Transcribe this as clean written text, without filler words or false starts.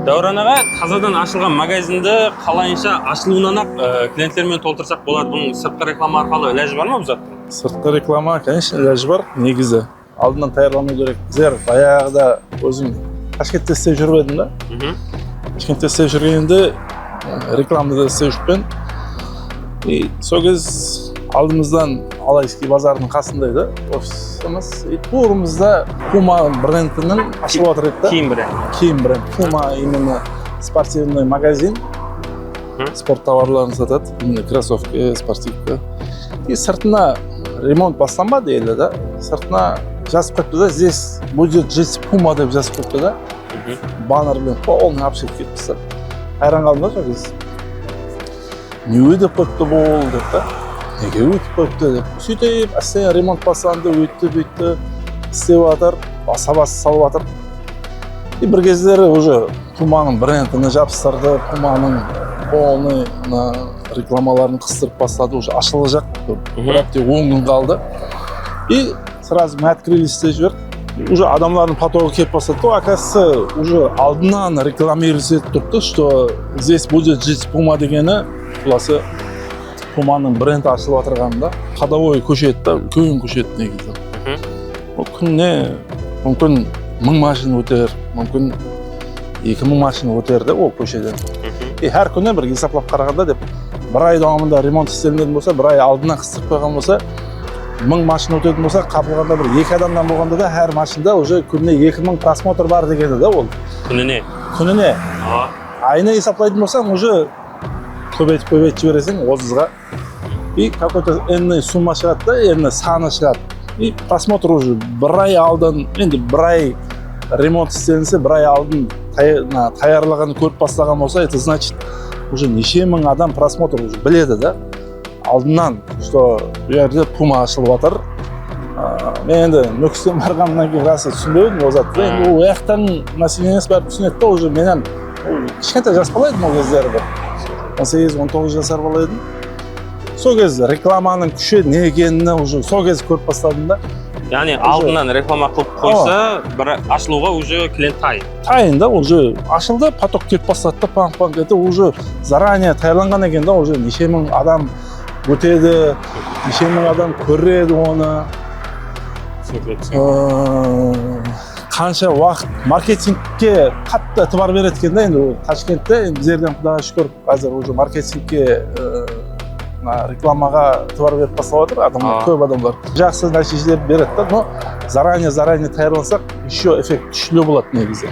Дәуран аға, тазадан ашылған магазинді қалайынша ашылуынан ақ клиенттермен толтырсақ болады. Бұның сыртқы реклама арқылы іләжі бар ма бұл заттың? Сыртқы реклама, конечно, іләжі бар. Негізі алдынан таярлану керек. Біздер баяғыда өзім Ташкентте істеп жүріп едім да. Ташкентте істеп жүргенде рекламада істеп жүріппен. И сол кез алдымыздан Алайский базардың қасында еді офисіміз. И турымызда Puma брендінің ашылып отыр еді да. Киім бренд. Puma именно спортивный магазин. Спорт товарларын сатады. Именно кроссовки, спортивка. И сыртына ремонт басталмады елде да. Сыртына жазып қойыпты да, здесь будет жить Puma деп жазып қойыпты да. Баннермен полный обшив кетіпті да. Қайран қалдым да сол кез. Не өйтіп қойыпты бұл деп та. Неге өйтіп қойыпты деп. Сөйтіп, әстен ремонт басталды, өйтті, бүйтті, істеп жатыр, баса-басы салып жатыр. И бір кездері уже Puma'ның брендіні жабыстырды, Puma'ның полный рекламаларын қыстырып бастады, уже ашылacak. Бірақ те 10 күн қалды. И сразу мы открыли істеп жіберді. Уже адамдардың потоғы келіп бастады. То, оказывается, уже алдынан рекламировать етіп тұрды, что здесь будет жить Puma дегені, бұласы Puma'ның бренд ашылып отырғанында ходовой көшет та, үлкен көшет негізі. Ол күніне мүмкін 1000 машина өтер, мүмкін 2000 машина өтер де ол көшеден. И әр күні бір есаплап қарағанда деп, бір ай davamында ремонт істелінетін болса, бір ай алдынан қыстырып қойған болса, 1000 машина өтетін болса, қабылғанда бір 2 адамнан болғанда да әр машинада уже күніне 2000 просмотр бар дегені да ол. Күніне? Күніне. Айына есаплайтын болсаң, уже көбейтіп жібересің 30-ға. И какой-то энный сумма шығады да, энный саны шығады. И просмотр уже бір ай алдын, енді бір ай ремонт істелінсе, бір ай алдын таярлағаны көріп бастаған болса, это значит, уже неше мың адам просмотр уже біледі да. Алдынан, что бұл жерде Puma ашылып жатыр. Мен енді Нүкістен барғаннан кейін расы түсінбедім ол затты. Енді ол аяқтан населениесі бәрі түсінеді да, уже менен кішкентай жас бала едім ол кездері бір. 18-19 жасар бала едім. Сол кез рекламаның күші не екеніне уже сол кез көріп бастадым да. Яғни алдынан реклама қылып қойса, бір ашылуға уже клиент тайын. Тайын да, уже ашылды, поток келіп бастады да, панк-панк ете, уже заранее таярланған екен да, уже неше мың адам өтеді, неше мың адам көреді оны. Қанша уақыт маркетингке қатты ытыбар береді екен да, енді Ташкентте біздерден құдайға шүкір қазір уже маркетингке рекламаға ытыбар беріп бастап жатыр адамдар, көп адамдар. Жақсы нәтижелер береді да, но заранее таярлансақ, еще эффект күшті болады негізі.